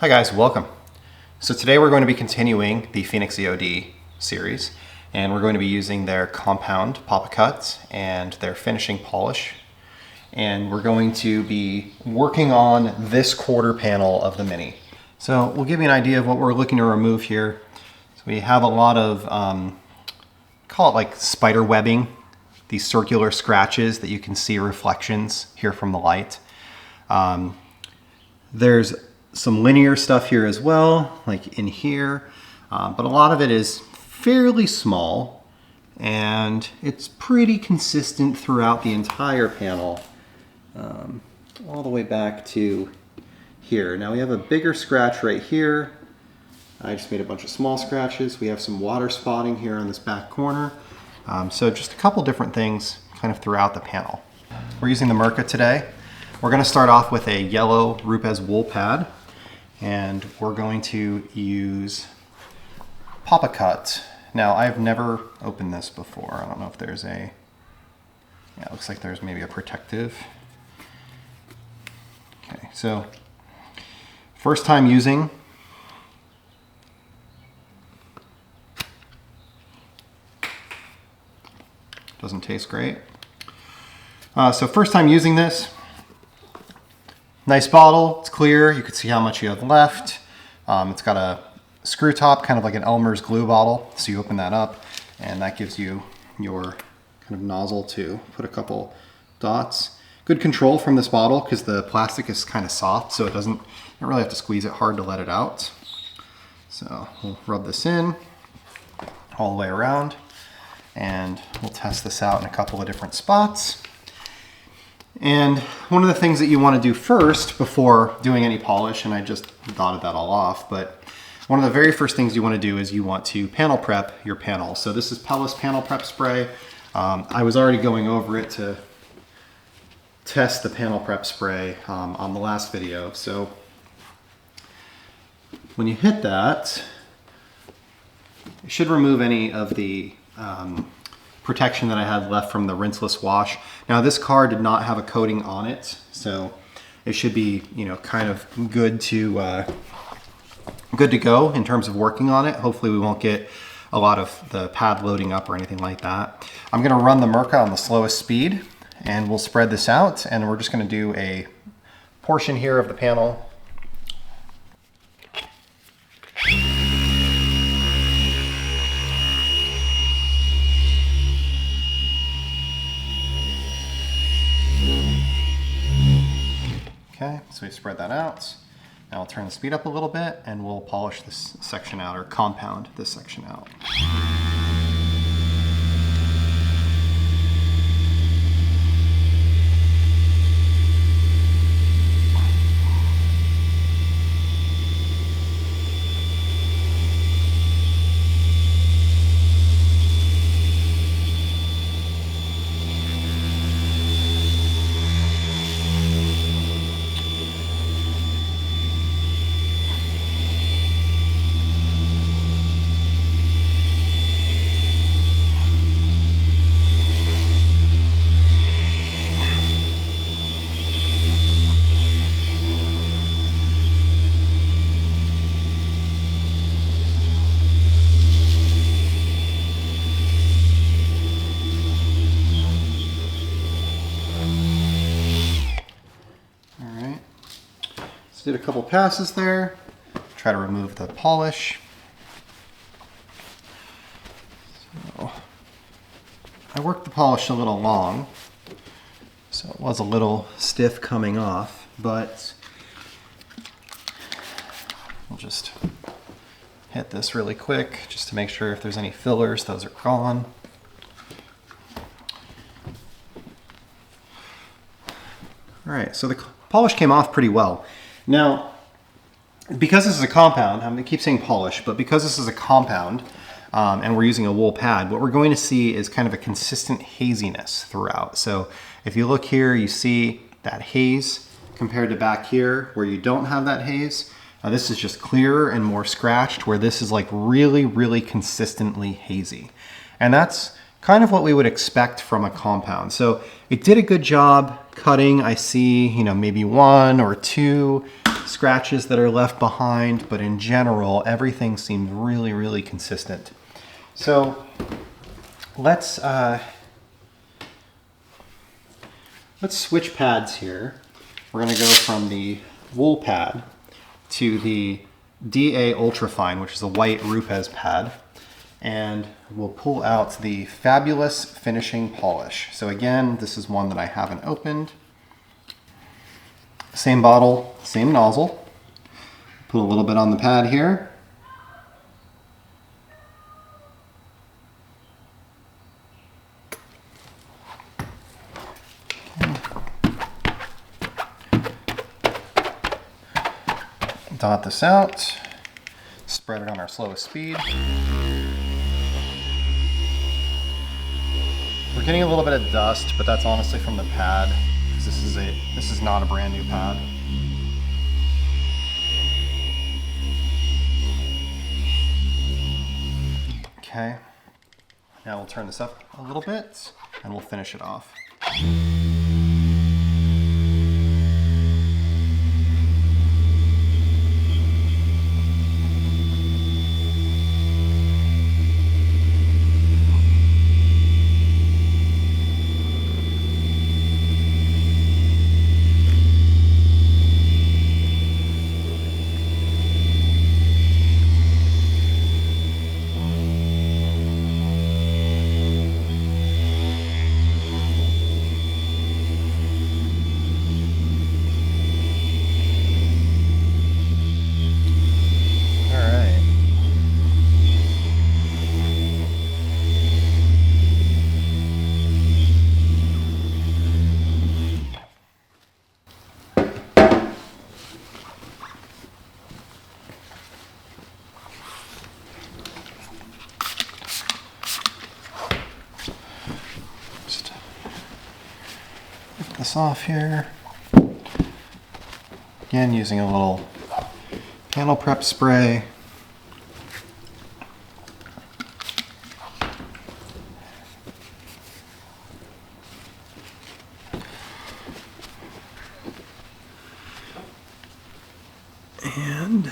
Hi guys, welcome. So today we're going to be continuing the Phoenix EOD series, and we're going to be using their compound pop cut and their finishing polish. And we're going to be working on this quarter panel of the Mini. So we'll give you an idea of what we're looking to remove here. So we have a lot of, call it like spider webbing, these circular scratches that you can see reflections here from the light. There's some linear stuff here as well, like in here, but a lot of it is fairly small and it's pretty consistent throughout the entire panel, all the way back to here. Now we have a bigger scratch right here. I just made a bunch of small scratches. We have some water spotting here on this back corner. So just a couple different things kind of throughout the panel. We're using the Mera today. We're going to start off with a yellow Rupes wool pad, and we're going to use Pop Cut. Now I've never opened this before. I don't know if there's a, yeah, it looks like there's maybe a protective. Okay, so first time using. Doesn't taste great. So first time using this. Nice bottle, it's clear, you can see how much you have left. It's got a screw top, kind of like an Elmer's glue bottle. So you open that up and that gives you your kind of nozzle to put a couple dots. Good control from this bottle because the plastic is kind of soft, so you don't really have to squeeze it hard to let it out. So we'll rub this in all the way around and we'll test this out in a couple of different spots. And one of the things that you want to do first before doing any polish, and I just dotted that all off, but one of the very first things you want to do is you want to panel prep your panel. So this is Pellis panel prep spray. I was already going over it to test the panel prep spray on the last video. So when you hit that, it should remove any of the protection that I had left from the rinseless wash. Now this car did not have a coating on it, so it should be, you know, kind of good to go in terms of working on it. Hopefully we won't get a lot of the pad loading up or anything like that. I'm gonna run the Mera on the slowest speed and we'll spread this out, and we're just gonna do a portion here of the panel. Okay, so we spread that out. Now I'll turn the speed up a little bit and we'll polish this section out, or compound this section out. Did a couple passes there, try to remove the polish. So I worked the polish a little long, so it was a little stiff coming off, but we'll just hit this really quick just to make sure if there's any fillers, those are gone. All right, so the polish came off pretty well. Now, because this is a compound, I keep saying polish, but because this is a compound and we're using a wool pad, what we're going to see is kind of a consistent haziness throughout. So if you look here, you see that haze compared to back here where you don't have that haze. This is just clearer and more scratched, where this is like really, really consistently hazy. And that's kind of what we would expect from a compound. So it did a good job cutting. I see, maybe one or two scratches that are left behind, but in general, everything seemed really, really consistent. So let's switch pads here. We're gonna go from the wool pad to the DA Ultrafine, which is a white Rupes pad. And we'll pull out the Fabulous Finishing Polish. So again, this is one that I haven't opened. Same bottle, same nozzle. Put a little bit on the pad here. Dot this out. Spread it on our slowest speed. We're getting a little bit of dust, but that's honestly from the pad, because this is not a brand new pad. Okay, now we'll turn this up a little bit and we'll finish it off. This off here. Again, using a little panel prep spray. And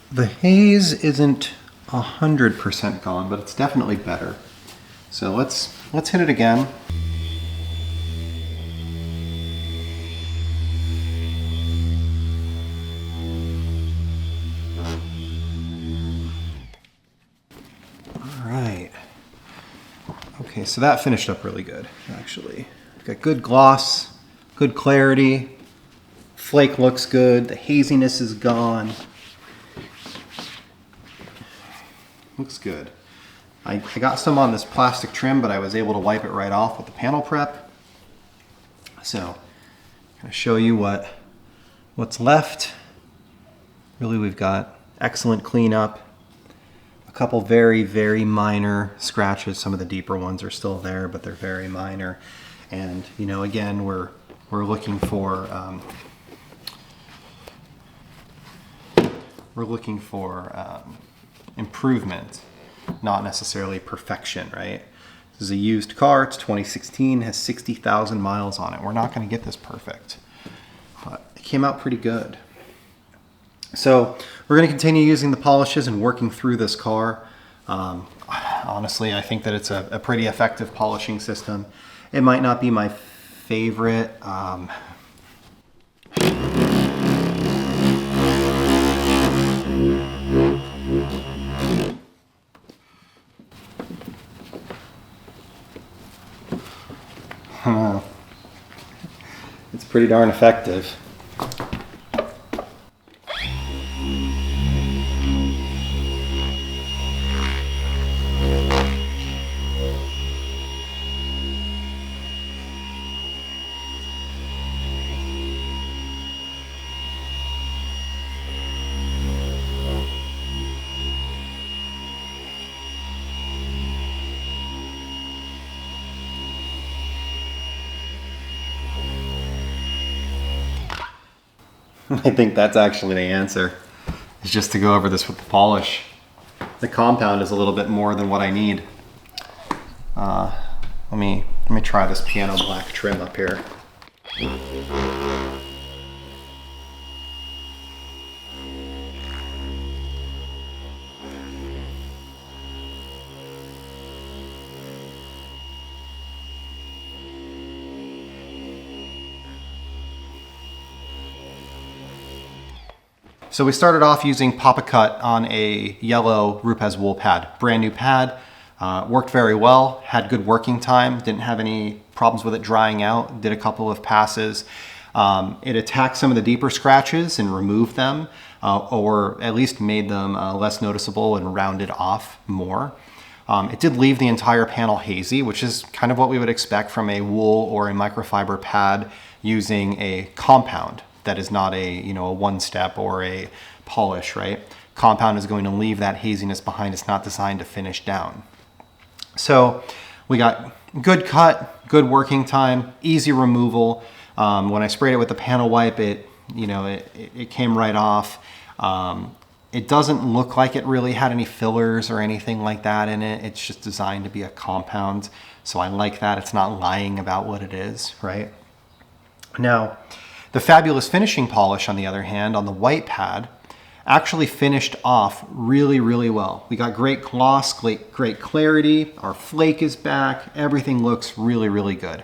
the haze isn't 100% gone, but it's definitely better. So let's hit it again. Okay, so that finished up really good, actually. Got good gloss, good clarity, flake looks good, the haziness is gone. Looks good. I got some on this plastic trim, but I was able to wipe it right off with the panel prep. So, I'm gonna show you what's left. Really, we've got excellent cleanup. A couple very, very minor scratches. Some of the deeper ones are still there, but they're very minor. And you know, again, we're looking for improvement, not necessarily perfection, right? This is a used car. It's 2016, has 60,000 miles on it. We're not going to get this perfect, but it came out pretty good. So we're going to continue using the polishes and working through this car. Honestly, I think that it's a pretty effective polishing system. It might not be my favorite. It's pretty darn effective. I think that's actually the answer, is just to go over this with the polish. The compound is a little bit more than what I need. Let me try this piano black trim up here. So we started off using Papa Cut on a yellow Rupes wool pad, brand new pad. Worked very well, had good working time, didn't have any problems with it drying out, did a couple of passes. It attacked some of the deeper scratches and removed them, or at least made them less noticeable and rounded off more. It did leave the entire panel hazy, which is kind of what we would expect from a wool or a microfiber pad using a compound that is not a one-step or a polish, right? Compound is going to leave that haziness behind. It's not designed to finish down. So we got good cut, good working time, easy removal. When I sprayed it with the panel wipe, it came right off. It doesn't look like it really had any fillers or anything like that in it. It's just designed to be a compound. So I like that. It's not lying about what it is, right? Now, the fabulous finishing polish, on the other hand, on the white pad, actually finished off really, really well. We got great gloss, great clarity. Our flake is back. Everything looks really, really good.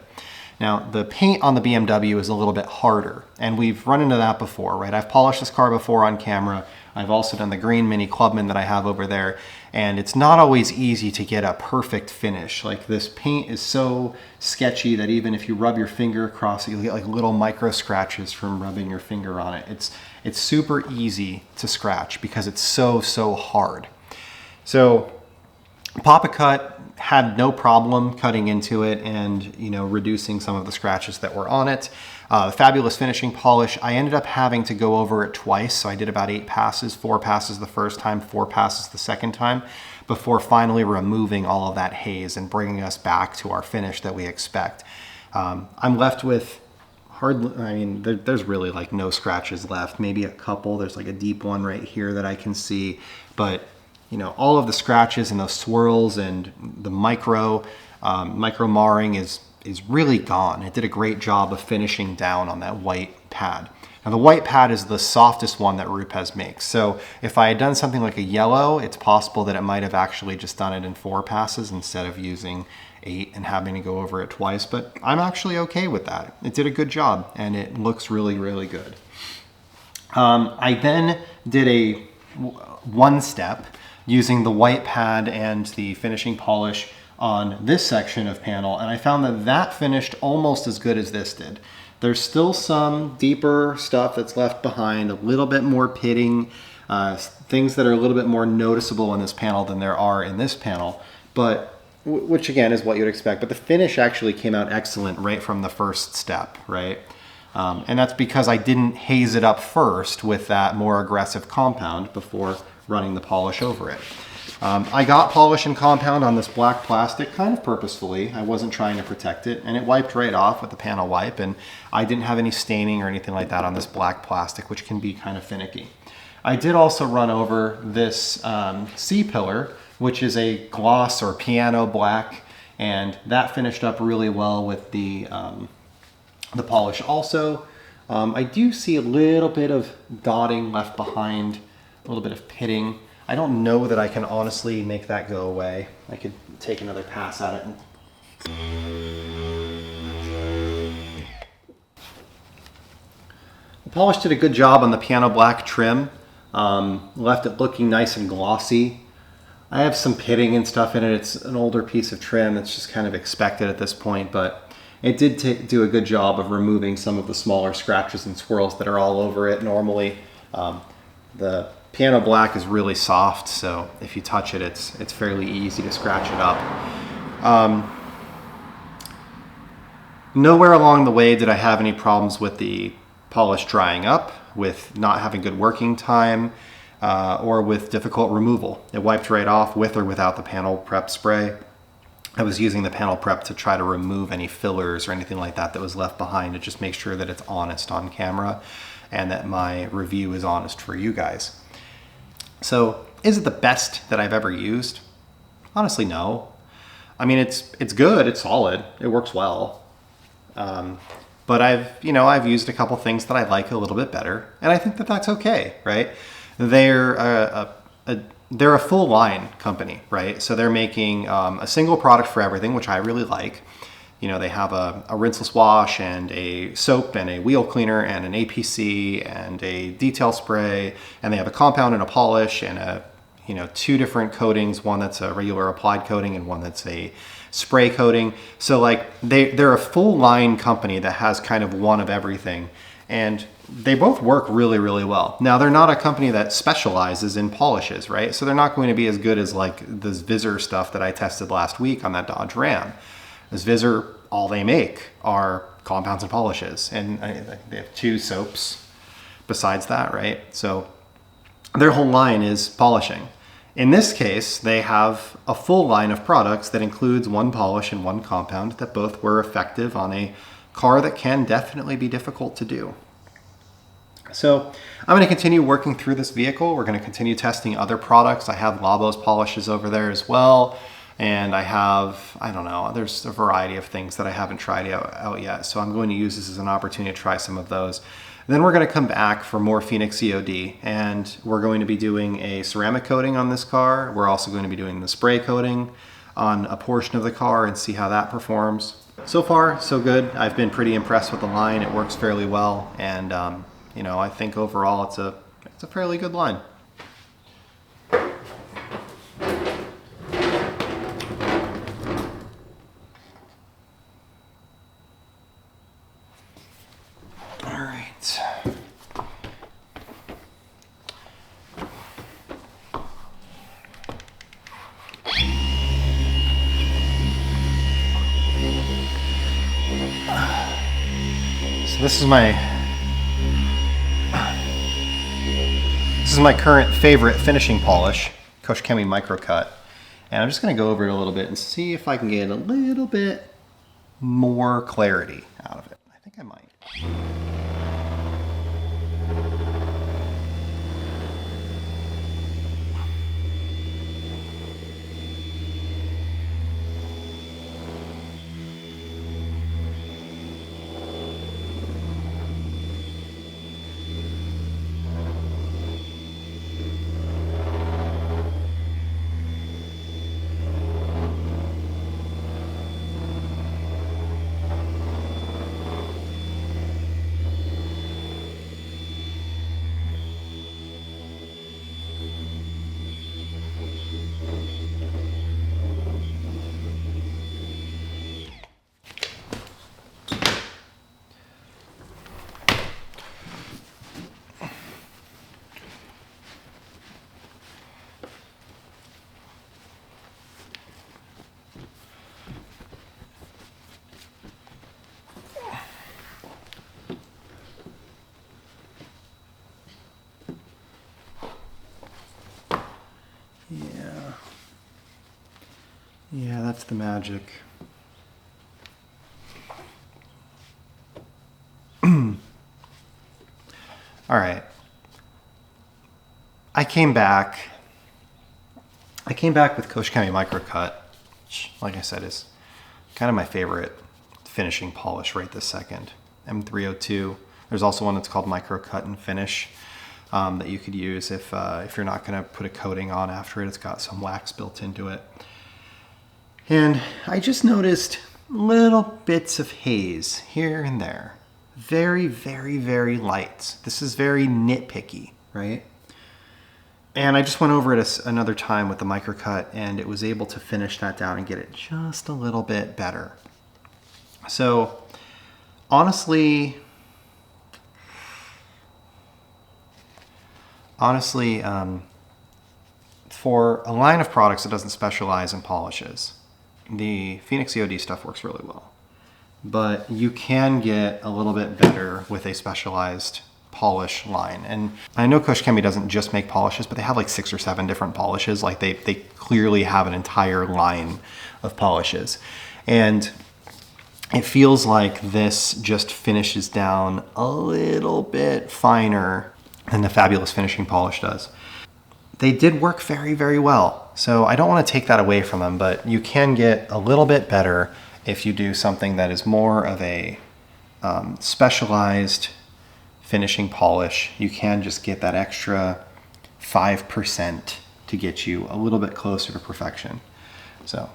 Now, the paint on the BMW is a little bit harder, and we've run into that before, right? I've polished this car before on camera. I've also done the green Mini Clubman that I have over there, and it's not always easy to get a perfect finish. Like, this paint is so sketchy that even if you rub your finger across it, you'll get like little micro scratches from rubbing your finger on it. It's super easy to scratch because it's so hard. So Papa Cut had no problem cutting into it and reducing some of the scratches that were on it. The fabulous finishing polish, I ended up having to go over it twice, so I did about 8 passes, 4 passes the first time, 4 passes the second time, before finally removing all of that haze and bringing us back to our finish that we expect. I'm left with there's really like no scratches left, maybe a couple. There's like a deep one right here that I can see, but all of the scratches and those swirls and the micro marring is really gone. It did a great job of finishing down on that white pad. Now, the white pad is the softest one that Rupes makes. So if I had done something like a yellow, it's possible that it might have actually just done it in 4 passes instead of using 8 and having to go over it twice. But I'm actually okay with that. It did a good job and it looks really, really good. I then did a one step using the white pad and the finishing polish on this section of panel, and I found that finished almost as good as this did. There's still some deeper stuff that's left behind, a little bit more pitting, things that are a little bit more noticeable in this panel than there are in this panel, but which again is what you'd expect. But the finish actually came out excellent right from the first step, right? And that's because I didn't haze it up first with that more aggressive compound before running the polish over it. I got polish and compound on this black plastic kind of purposefully. I wasn't trying to protect it, and it wiped right off with the panel wipe, and I didn't have any staining or anything like that on this black plastic, which can be kind of finicky. I did also run over this C-pillar, which is a gloss or piano black, and that finished up really well with the polish also. I do see a little bit of dotting left behind, a little bit of pitting. I don't know that I can honestly make that go away. I could take another pass at it. The polish did a good job on the piano black trim. Left it looking nice and glossy. I have some pitting and stuff in it. It's an older piece of trim. It's just kind of expected at this point, but it did do a good job of removing some of the smaller scratches and swirls that are all over it normally. The piano black is really soft, so if you touch it, it's fairly easy to scratch it up. Nowhere along the way did I have any problems with the polish drying up, with not having good working time, or with difficult removal. It wiped right off with or without the panel prep spray. I was using the panel prep to try to remove any fillers or anything like that that was left behind to just make sure that it's honest on camera and that my review is honest for you guys. So, is it the best that I've ever used? Honestly, no. I mean, it's good, it's solid, it works well. But I've used a couple things that I like a little bit better, and I think that that's okay, right? They're a full line company, right? So they're making a single product for everything, which I really like. You know, they have a rinseless wash and a soap and a wheel cleaner and an APC and a detail spray, and they have a compound and a polish and a, you know, 2 different coatings, one that's a regular applied coating and one that's a spray coating. So like they're a full line company that has kind of one of everything, and they both work really, really well. Now, they're not a company that specializes in polishes, right? So they're not going to be as good as like this Visor stuff that I tested last week on that Dodge Ram. This Visor, all they make are compounds and polishes, and they have 2 soaps besides that, right? So their whole line is polishing. In this case, they have a full line of products that includes 1 polish and 1 compound that both were effective on a car that can definitely be difficult to do. So I'm going to continue working through this vehicle. We're going to continue testing other products. I have Labos polishes over there as well. And I have, I don't know, there's a variety of things that I haven't tried out yet. So I'm going to use this as an opportunity to try some of those. Then we're going to come back for more Phoenix EOD, and we're going to be doing a ceramic coating on this car. We're also going to be doing the spray coating on a portion of the car and see how that performs. So far, so good. I've been pretty impressed with the line. It works fairly well, and you know, I think overall it's a fairly good line. So this is my current favorite finishing polish, Kosh Kemi Micro Cut. And I'm just going to go over it a little bit and see if I can get a little bit more clarity out of it. I think I might. Yeah, that's the magic. All right. I came back with Kosh Kemi Micro Cut, which, like I said, is kind of my favorite finishing polish right this second. M302. There's also one that's called Micro Cut and Finish that you could use if you're not going to put a coating on after it. It's got some wax built into it. And I just noticed little bits of haze here and there. Very, very, very light. This is very nitpicky, right? And I just went over it another time with the Micro Cut, and it was able to finish that down and get it just a little bit better. So honestly, for a line of products that doesn't specialize in polishes, the Phoenix EOD stuff works really well. But you can get a little bit better with a specialized polish line. And I know Kosh Kemi doesn't just make polishes, but they have like 6 or 7 different polishes. Like they clearly have an entire line of polishes. And it feels like this just finishes down a little bit finer than the fabulous finishing polish does. They did work very, very well. So I don't want to take that away from them, but you can get a little bit better if you do something that is more of a specialized finishing polish. You can just get that extra 5% to get you a little bit closer to perfection. So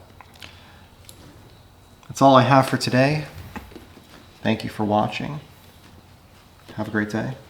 That's all I have for today. Thank you for watching. Have a great day.